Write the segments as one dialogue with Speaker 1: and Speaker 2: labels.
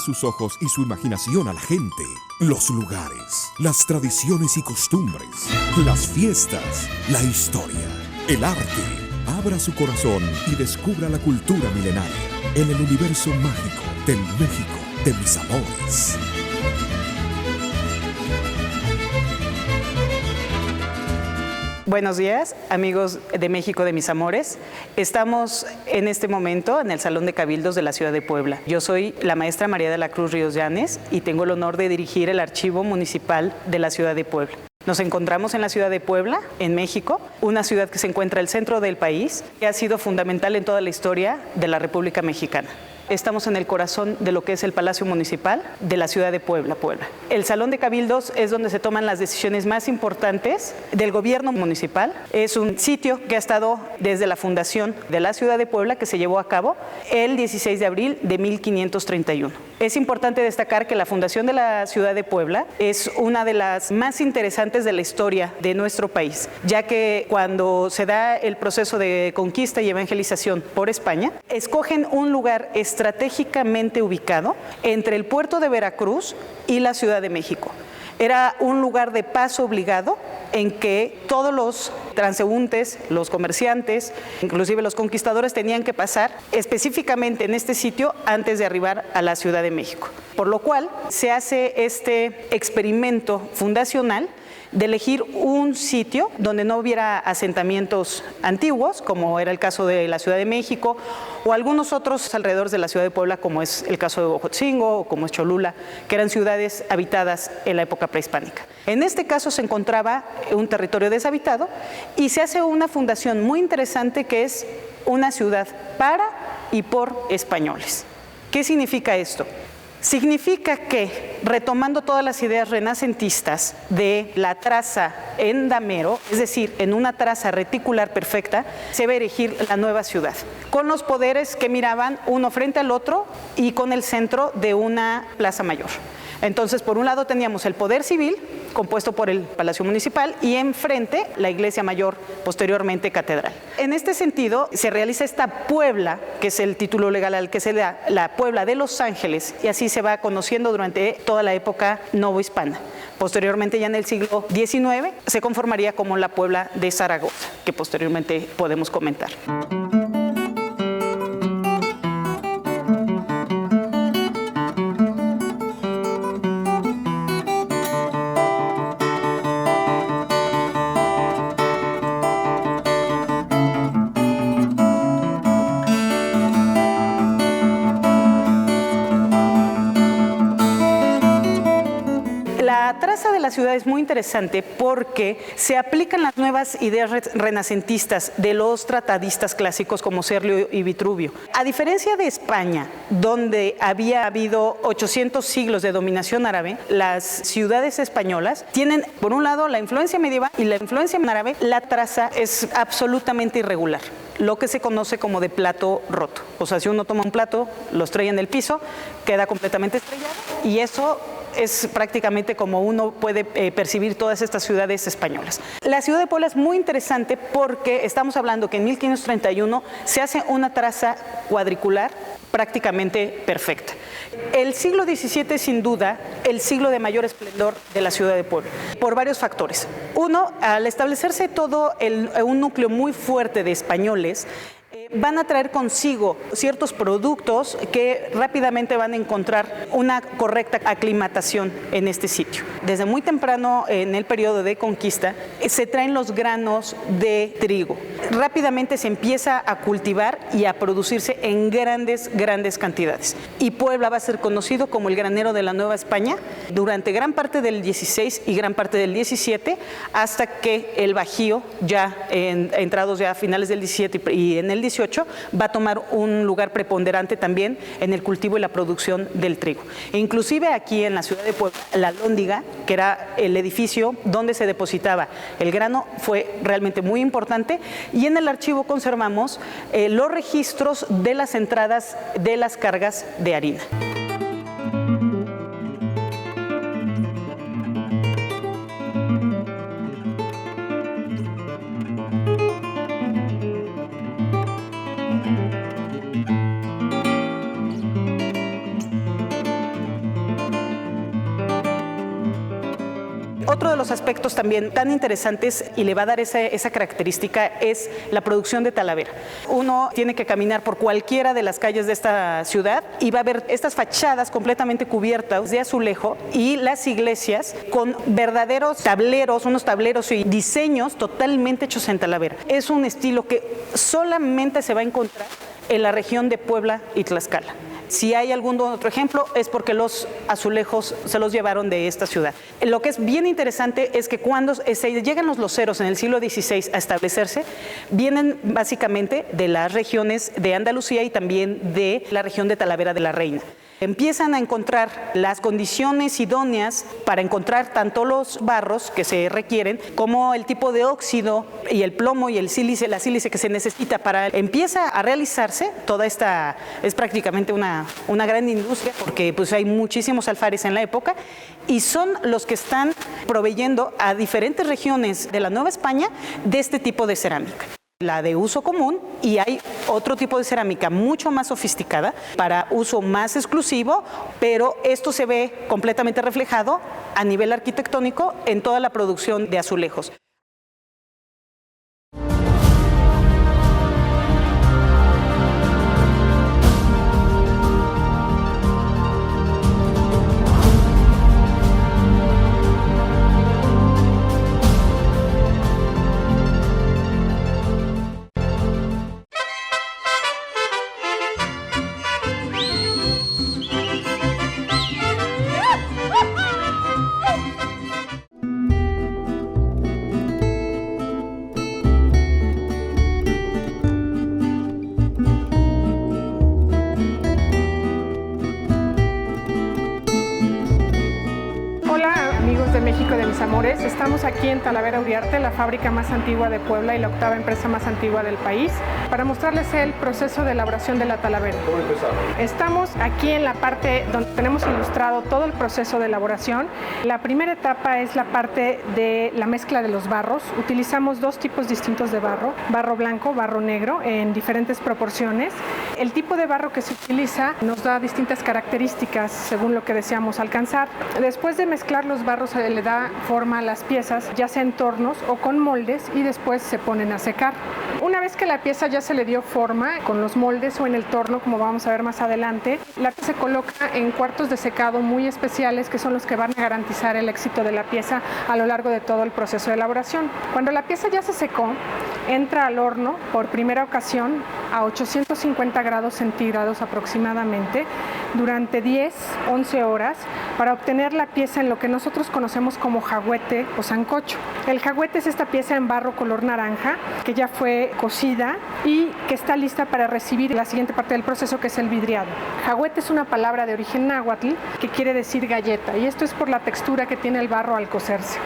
Speaker 1: sus ojos y su imaginación a la gente, los lugares, las tradiciones y costumbres, las fiestas, la historia, el arte. Abra su corazón y descubra la cultura milenaria en el universo mágico del México de mis amores.
Speaker 2: Buenos días, amigos de México de mis amores. Estamos en este momento en el Salón de Cabildos de la Ciudad de Puebla. Yo soy la maestra María de la Cruz Ríos Llanes y tengo el honor de dirigir el Archivo Municipal de la Ciudad de Puebla. Nos encontramos en la ciudad de Puebla, en México, una ciudad que se encuentra al centro del país, que ha sido fundamental en toda la historia de la República Mexicana. Estamos en el corazón de lo que es el Palacio Municipal de la ciudad de Puebla, Puebla. El Salón de Cabildos es donde se toman las decisiones más importantes del gobierno municipal. Es un sitio que ha estado desde la fundación de la ciudad de Puebla, que se llevó a cabo el 16 de abril de 1531. Es importante destacar que la fundación de la ciudad de Puebla es una de las más interesantes de la historia de nuestro país, ya que cuando se da el proceso de conquista y evangelización por España, escogen un lugar estratégicamente ubicado entre el puerto de Veracruz y la Ciudad de México. Era un lugar de paso obligado en que todos los transeúntes, los comerciantes, inclusive los conquistadores tenían que pasar específicamente en este sitio antes de arribar a la Ciudad de México. Por lo cual se hace este experimento fundacional de elegir un sitio donde no hubiera asentamientos antiguos, como era el caso de la Ciudad de México, o algunos otros alrededor de la Ciudad de Puebla, como es el caso de Ocosingo o como es Cholula, que eran ciudades habitadas en la época prehispánica. En este caso se encontraba un territorio deshabitado y se hace una fundación muy interesante que es una ciudad para y por españoles. ¿Qué significa esto? Significa que, retomando todas las ideas renacentistas de la traza en damero, es decir, en una traza reticular perfecta, se va a erigir la nueva ciudad, con los poderes que miraban uno frente al otro y con el centro de una plaza mayor. Entonces, por un lado teníamos el poder civil, compuesto por el Palacio Municipal, y enfrente la Iglesia Mayor, posteriormente Catedral. En este sentido, se realiza esta Puebla, que es el título legal al que se le da, la Puebla de Los Ángeles, y así se va conociendo durante toda la época novohispana. Posteriormente, ya en el siglo XIX, se conformaría como la Puebla de Zaragoza, que posteriormente podemos comentar. La traza de la ciudad es muy interesante porque se aplican las nuevas ideas renacentistas de los tratadistas clásicos como Serlio y Vitruvio. A diferencia de España, donde había habido 800 siglos de dominación árabe, las ciudades españolas tienen, por un lado, la influencia medieval y la influencia árabe. La traza es absolutamente irregular, lo que se conoce como de plato roto. O sea, si uno toma un plato, lo estrella en el piso, queda completamente estrellado y eso es prácticamente como uno puede percibir todas estas ciudades españolas. La ciudad de Puebla es muy interesante porque estamos hablando que en 1531 se hace una traza cuadricular prácticamente perfecta. El siglo XVII es sin duda el siglo de mayor esplendor de la ciudad de Puebla, por varios factores. Uno, al establecerse todo un núcleo muy fuerte de españoles, van a traer consigo ciertos productos que rápidamente van a encontrar una correcta aclimatación en este sitio. Desde muy temprano en el periodo de conquista se traen los granos de trigo. Rápidamente se empieza a cultivar y a producirse en grandes cantidades. Y Puebla va a ser conocido como el granero de la Nueva España durante gran parte del 16 y gran parte del 17, hasta que el Bajío, ya entrados ya a finales del 17 y en el 18, va a tomar un lugar preponderante también en el cultivo y la producción del trigo. E inclusive aquí en la ciudad de Puebla, la Alhóndiga, que era el edificio donde se depositaba el grano, fue realmente muy importante, y en el archivo conservamos los registros de las entradas de las cargas de harina. Otro de los aspectos también tan interesantes y le va a dar esa característica es la producción de talavera. Uno tiene que caminar por cualquiera de las calles de esta ciudad y va a ver estas fachadas completamente cubiertas de azulejo y las iglesias con verdaderos tableros, unos tableros y diseños totalmente hechos en talavera. Es un estilo que solamente se va a encontrar en la región de Puebla y Tlaxcala. Si hay algún otro ejemplo es porque los azulejos se los llevaron de esta ciudad. Lo que es bien interesante es que cuando se llegan los loceros en el siglo XVI a establecerse, vienen básicamente de las regiones de Andalucía y también de la región de Talavera de la Reina. Empiezan a encontrar las condiciones idóneas para encontrar tanto los barros que se requieren como el tipo de óxido y el plomo y el sílice, la sílice que se necesita para empieza a realizarse. Toda esta es prácticamente una gran industria porque pues hay muchísimos alfares en la época y son los que están proveyendo a diferentes regiones de la Nueva España de este tipo de cerámica. La de uso común y hay otro tipo de cerámica mucho más sofisticada para uso más exclusivo, pero esto se ve completamente reflejado a nivel arquitectónico en toda la producción de azulejos.
Speaker 3: De México de mis amores, estamos aquí en Talavera Uriarte, la fábrica más antigua de Puebla y la octava empresa más antigua del país, para mostrarles el proceso de elaboración de la talavera.
Speaker 4: ¿Cómo empezamos?
Speaker 3: Estamos aquí en la parte donde tenemos ilustrado todo el proceso de elaboración. La primera etapa es la parte de la mezcla de los barros. Utilizamos dos tipos distintos de barro, barro blanco, barro negro, en diferentes proporciones. El tipo de barro que se utiliza nos da distintas características según lo que deseamos alcanzar. Después de mezclar los barros se le da forma a las piezas, ya sea en tornos o con moldes, y después se ponen a secar. Una vez que la pieza ya se le dio forma con los moldes o en el torno, como vamos a ver más adelante, la pieza se coloca en cuartos de secado muy especiales que son los que van a garantizar el éxito de la pieza a lo largo de todo el proceso de elaboración. Cuando la pieza ya se secó, entra al horno por primera ocasión a 850 grados centígrados aproximadamente durante 10-11 horas para obtener la pieza en lo que nosotros conocemos como jagüete o sancocho. El jagüete es esta pieza en barro color naranja que ya fue cocida y que está lista para recibir la siguiente parte del proceso, que es el vidriado. Jagüete es una palabra de origen náhuatl que quiere decir galleta, y esto es por la textura que tiene el barro al cocerse.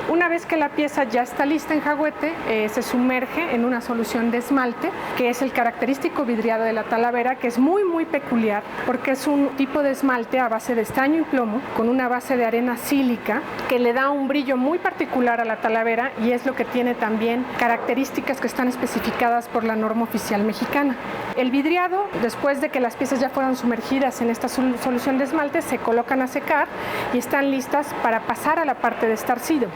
Speaker 3: Una vez que la pieza ya está lista en jagüete, se sumerge en una solución de esmalte, que es el característico vidriado de la talavera, que es muy peculiar porque es un tipo de esmalte a base de estaño y plomo con una base de arena sílica que le da un brillo muy particular a la talavera, y es lo que tiene también características que están especificadas por la norma oficial mexicana. El vidriado, después de que las piezas ya fueron sumergidas en esta solución de esmalte, se colocan a secar y están listas para pasar a la parte de estarcido.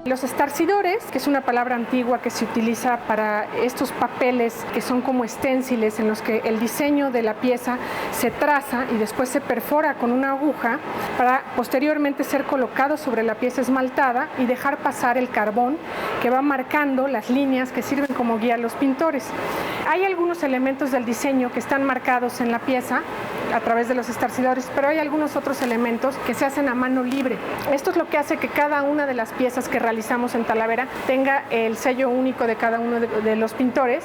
Speaker 3: Los estarcidores, que es una palabra antigua que se utiliza para estos papeles que son como esténciles en los que el diseño de la pieza se traza y después se perfora con una aguja para posteriormente ser colocado sobre la pieza esmaltada y dejar pasar el carbón que va marcando las líneas que sirven como guía a los pintores. Hay algunos elementos del diseño que están marcados en la pieza a través de los estarcidores, pero hay algunos otros elementos que se hacen a mano libre. Esto es lo que hace que cada una de las piezas que realizamos en Talavera tenga el sello único de cada uno de los pintores,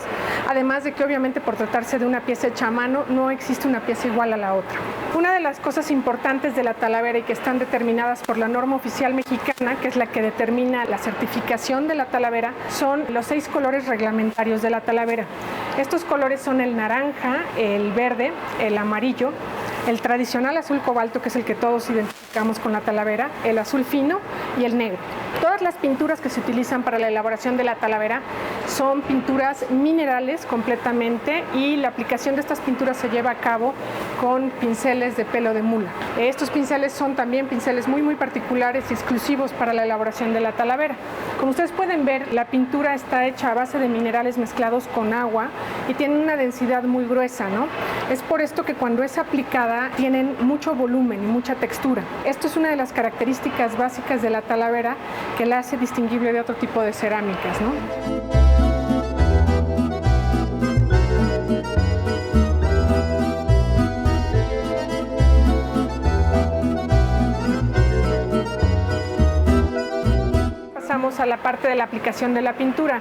Speaker 3: además de que obviamente por tratarse de una pieza hecha a mano no existe una pieza igual a la otra. Una de las cosas importantes de la Talavera y que están determinadas por la norma oficial mexicana, que es la que determina la certificación de la Talavera, son los 6 colores reglamentarios de la Talavera. Estos colores son el naranja, el verde, el amarillo, el tradicional azul cobalto, que es el que todos identificamos con la Talavera, el azul fino y el negro. Todas las pinturas que se utilizan para la elaboración de la talavera son pinturas minerales completamente, y la aplicación de estas pinturas se lleva a cabo con pinceles de pelo de mula. Estos pinceles son también pinceles muy particulares y exclusivos para la elaboración de la talavera. Como ustedes pueden ver, la pintura está hecha a base de minerales mezclados con agua y tiene una densidad muy gruesa, ¿no? Es por esto que cuando es aplicada tienen mucho volumen y mucha textura. Esto es una de las características básicas de la talavera que la hace distinguible de otro tipo de cerámicas, ¿no? Pasamos a la parte de la aplicación de la pintura.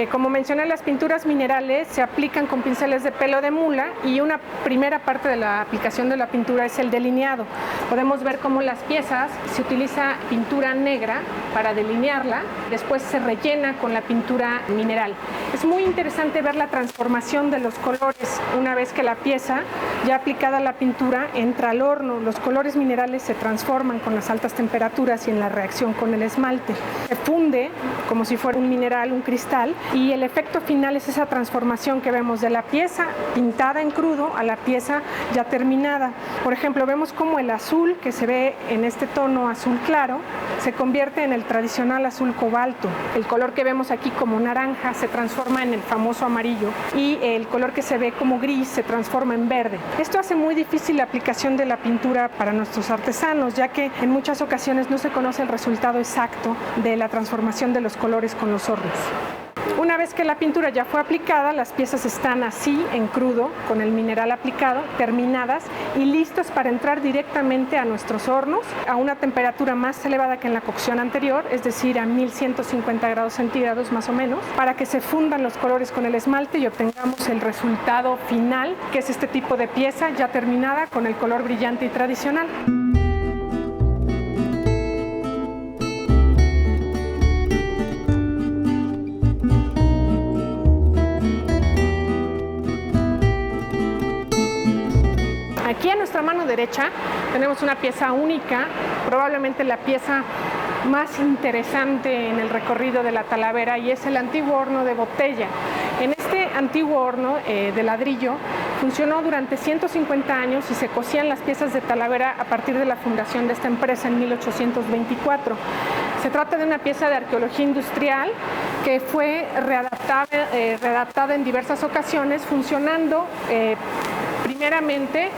Speaker 3: Como mencioné, las pinturas minerales se aplican con pinceles de pelo de mula, y una primera parte de la aplicación de la pintura es el delineado. Podemos ver cómo las piezas se utiliza pintura negra para delinearla, después se rellena con la pintura mineral. Es muy interesante ver la transformación de los colores una vez que la pieza, ya aplicada a la pintura, entra al horno. Los colores minerales se transforman con las altas temperaturas y en la reacción con el esmalte. Se funde como si fuera un mineral, un cristal, y el efecto final es esa transformación que vemos de la pieza pintada en crudo a la pieza ya terminada. Por ejemplo, vemos como el azul que se ve en este tono azul claro se convierte en el tradicional azul cobalto. El color que vemos aquí como naranja se transforma en el famoso amarillo, y el color que se ve como gris se transforma en verde. Esto hace muy difícil la aplicación de la pintura para nuestros artesanos, ya que en muchas ocasiones no se conoce el resultado exacto de la transformación de los colores con los hornos. Una vez que la pintura ya fue aplicada, las piezas están así en crudo, con el mineral aplicado, terminadas y listas para entrar directamente a nuestros hornos a una temperatura más elevada que en la cocción anterior, es decir, a 1150 grados centígrados más o menos, para que se fundan los colores con el esmalte y obtengamos el resultado final, que es este tipo de pieza ya terminada con el color brillante y tradicional. Aquí a nuestra mano derecha tenemos una pieza única, probablemente la pieza más interesante en el recorrido de la talavera, y es el antiguo horno de botella. En este antiguo horno de ladrillo funcionó durante 150 años y se cosían las piezas de talavera a partir de la fundación de esta empresa en 1824. Se trata de una pieza de arqueología industrial que fue readaptada en diversas ocasiones, funcionando primeramente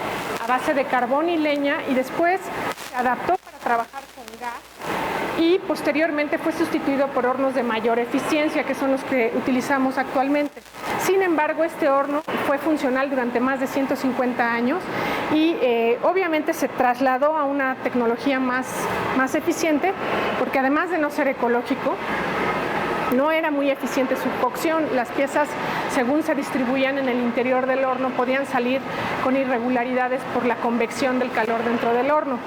Speaker 3: a base de carbón y leña, y después se adaptó para trabajar con gas, y posteriormente fue sustituido por hornos de mayor eficiencia, que son los que utilizamos actualmente. Sin embargo, este horno fue funcional durante más de 150 años y obviamente se trasladó a una tecnología más eficiente, porque además de no ser ecológico, no era muy eficiente su cocción. Las piezas, según se distribuían en el interior del horno, podían salir con irregularidades por la convección del calor dentro del horno.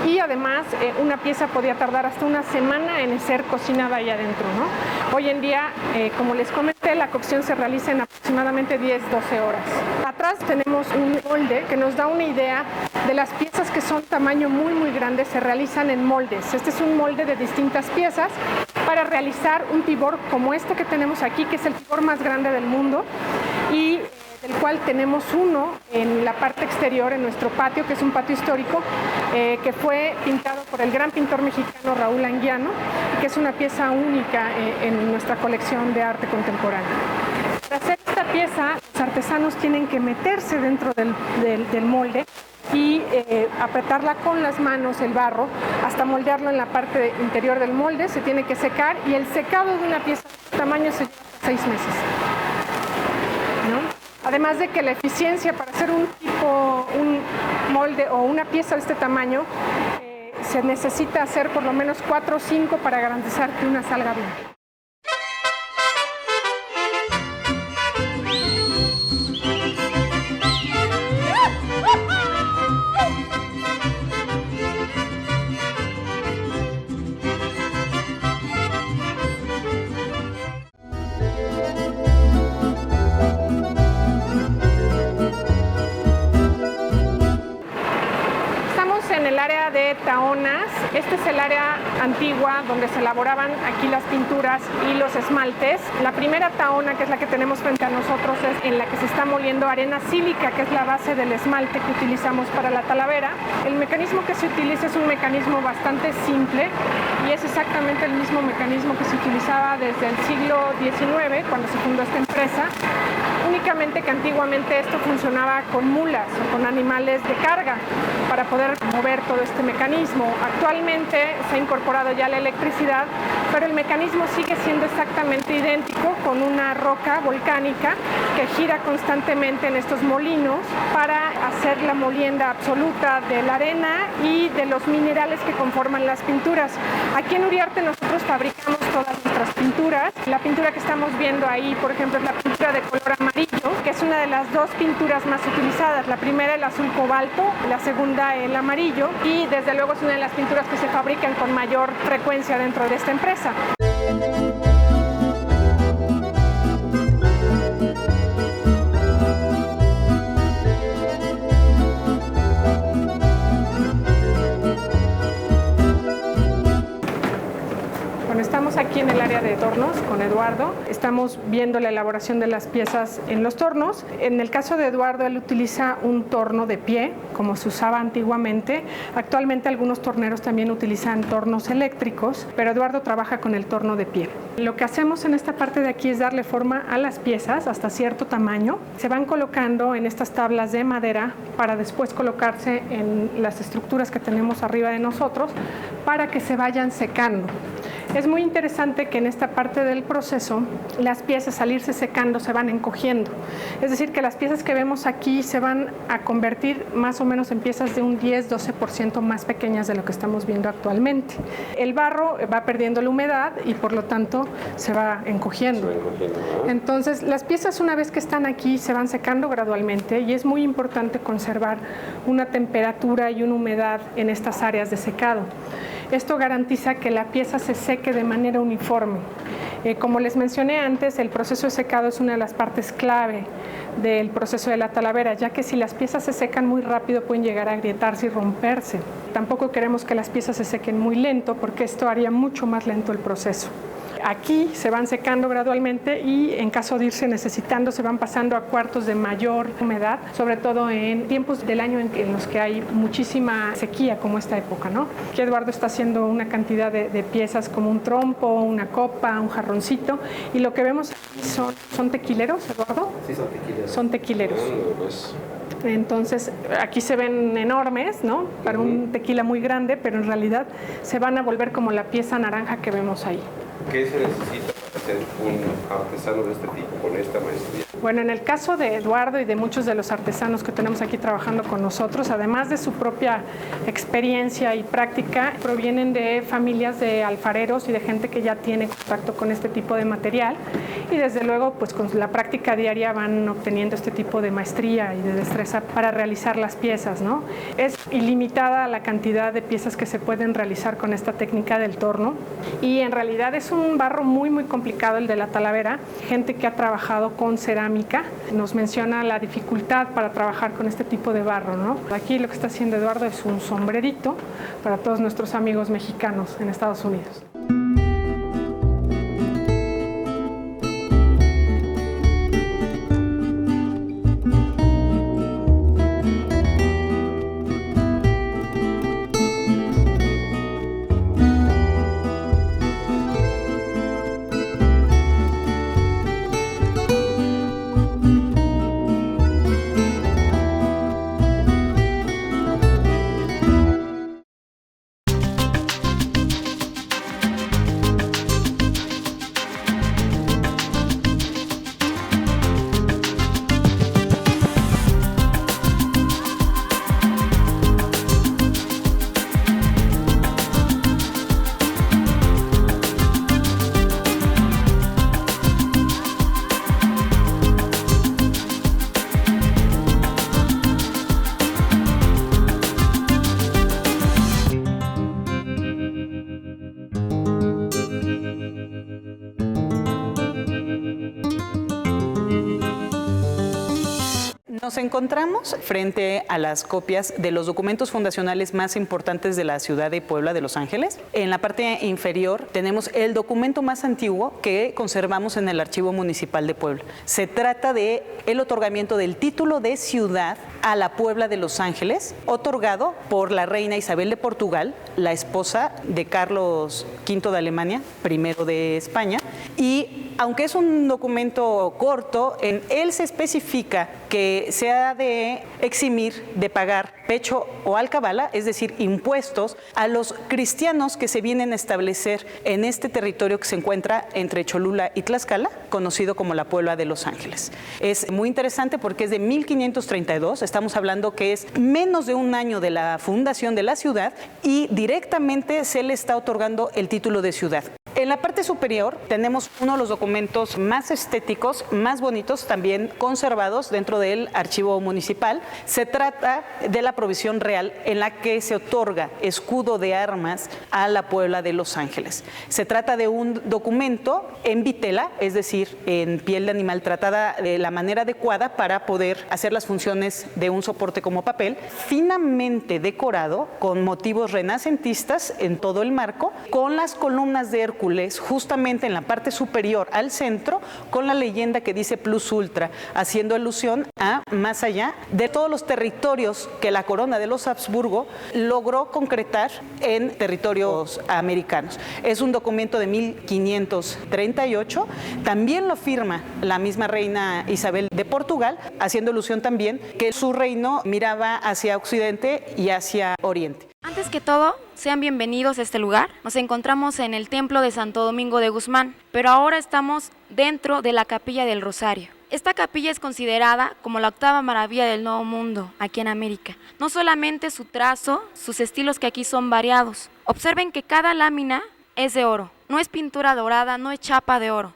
Speaker 3: Y además, una pieza podía tardar hasta una semana en ser cocinada ahí adentro, ¿no? Hoy en día, como les comenté, la cocción se realiza en aproximadamente 10-12 horas. Atrás tenemos un molde que nos da una idea de las piezas que son tamaño muy grande, se realizan en moldes. Este es un molde de distintas piezas para realizar un tibor como este que tenemos aquí, que es el tibor más grande del mundo, y del cual tenemos uno en la parte exterior, en nuestro patio, que es un patio histórico, que fue pintado por el gran pintor mexicano Raúl Anguiano, y que es una pieza única en nuestra colección de arte contemporáneo. Para hacer esta pieza, los artesanos tienen que meterse dentro del molde y apretarla con las manos, el barro, hasta moldearlo en la parte interior del molde. Se tiene que secar, y el secado de una pieza de este tamaño se lleva hasta 6 meses, ¿no? Además de que la eficiencia para hacer un molde o una pieza de este tamaño, se necesita hacer por lo menos 4 o 5 para garantizar que una salga bien. En el área de Tahonas, Este es el área antigua donde se elaboraban aquí las pinturas y los esmaltes. La primera tahona, que es la que tenemos frente a nosotros, es en la que se está moliendo arena sílica, que es la base del esmalte que utilizamos para la talavera. El mecanismo que se utiliza es un mecanismo bastante simple y es exactamente el mismo mecanismo que se utilizaba desde el siglo XIX, cuando se fundó esta empresa. Únicamente que antiguamente esto funcionaba con mulas o con animales de carga para poder mover todo este mecanismo. Actualmente se ha incorporado ya la electricidad, pero el mecanismo sigue siendo exactamente idéntico, con una roca volcánica que gira constantemente en estos molinos para hacer la molienda absoluta de la arena y de los minerales que conforman las pinturas. Aquí en Uriarte nosotros fabricamos todas nuestras pinturas. La pintura que estamos viendo ahí, por ejemplo, es la pintura de color amarillo, que es una de las dos pinturas más utilizadas. La primera el azul cobalto, la segunda el amarillo, y desde luego es una de las pinturas que se fabrican con mayor frecuencia dentro de esta empresa. Estamos aquí en el área de tornos con Eduardo. Estamos viendo la elaboración de las piezas en los tornos. En el caso de Eduardo, él utiliza un torno de pie, como se usaba antiguamente. Actualmente algunos torneros también utilizan tornos eléctricos, pero Eduardo trabaja con el torno de pie. Lo que hacemos en esta parte de aquí es darle forma a las piezas hasta cierto tamaño. Se van colocando en estas tablas de madera para después colocarse en las estructuras que tenemos arriba de nosotros para que se vayan secando. Es muy interesante que en esta parte del proceso las piezas, al irse secando, se van encogiendo. Es decir, que las piezas que vemos aquí se van a convertir más o menos en piezas de un 10-12% más pequeñas de lo que estamos viendo actualmente. El barro va perdiendo la humedad y por lo tanto se va encogiendo. Entonces, las piezas, una vez que están aquí, se van secando gradualmente y es muy importante conservar una temperatura y una humedad en estas áreas de secado. Esto garantiza que la pieza se seque de manera uniforme. Como les mencioné antes, el proceso de secado es una de las partes clave del proceso de la talavera, ya que si las piezas se secan muy rápido pueden llegar a agrietarse y romperse. Tampoco queremos que las piezas se sequen muy lento, porque esto haría mucho más lento el proceso. Aquí se van secando gradualmente y en caso de irse necesitando se van pasando a cuartos de mayor humedad, sobre todo en tiempos del año en los que hay muchísima sequía, como esta época, ¿no? Aquí Eduardo está haciendo una cantidad de piezas como un trompo, una copa, un jarroncito, y lo que vemos aquí son tequileros, Eduardo.
Speaker 4: Sí, son tequileros.
Speaker 3: Son tequileros.
Speaker 4: Pues.
Speaker 3: Entonces, aquí se ven enormes, ¿no? Para un tequila muy grande, pero en realidad se van a volver como la pieza naranja que vemos ahí.
Speaker 4: ¿Qué se necesita para ser un artesano de este tipo, con esta maestría?
Speaker 3: Bueno, en el caso de Eduardo y de muchos de los artesanos que tenemos aquí trabajando con nosotros, además de su propia experiencia y práctica, provienen de familias de alfareros y de gente que ya tiene contacto con este tipo de material, y desde luego pues con la práctica diaria van obteniendo este tipo de maestría y de destreza para realizar las piezas, ¿no? Es ilimitada la cantidad de piezas que se pueden realizar con esta técnica del torno, y en realidad es un barro muy complicado el de la talavera. Gente que ha trabajado con cerámica nos menciona la dificultad para trabajar con este tipo de barro, ¿no? Aquí lo que está haciendo Eduardo es un sombrerito para todos nuestros amigos mexicanos en Estados Unidos.
Speaker 2: Nos encontramos frente a las copias de los documentos fundacionales más importantes de la ciudad de Puebla de Los Ángeles. En la parte inferior tenemos el documento más antiguo que conservamos en el Archivo Municipal de Puebla. Se trata de el otorgamiento del título de ciudad a la Puebla de Los Ángeles, otorgado por la reina Isabel de Portugal, la esposa de Carlos V de Alemania, primero de España, y aunque es un documento corto, en él se especifica que se ha de eximir de pagar pecho o alcabala, es decir, impuestos a los cristianos que se vienen a establecer en este territorio que se encuentra entre Cholula y Tlaxcala, conocido como la Puebla de Los Ángeles. Es muy interesante porque es de 1532, estamos hablando que es menos de un año de la fundación de la ciudad y directamente se le está otorgando el título de ciudad. En la parte superior tenemos uno de los documentos más estéticos, más bonitos, también conservados dentro del archivo municipal. Se trata de la provisión real en la que se otorga escudo de armas a la Puebla de Los Ángeles. Se trata de un documento en vitela, es decir, en piel de animal tratada de la manera adecuada para poder hacer las funciones de un soporte como papel, finamente decorado con motivos renacentistas en todo el marco, con las columnas de Hércules justamente en la parte superior al centro, con la leyenda que dice Plus Ultra, haciendo alusión a más allá de todos los territorios que la corona de los Habsburgo logró concretar en territorios americanos. Es un documento de 1538, también lo firma la misma reina Isabel de Portugal, haciendo alusión también que su reino miraba hacia occidente y hacia oriente.
Speaker 5: Antes que todo, sean bienvenidos a este lugar. Nos encontramos en el Templo de Santo Domingo de Guzmán, pero ahora estamos dentro de la Capilla del Rosario. Esta capilla es considerada como la octava maravilla del Nuevo Mundo aquí en América. No solamente su trazo, sus estilos que aquí son variados. Observen que cada lámina es de oro. No es pintura dorada, no es chapa de oro.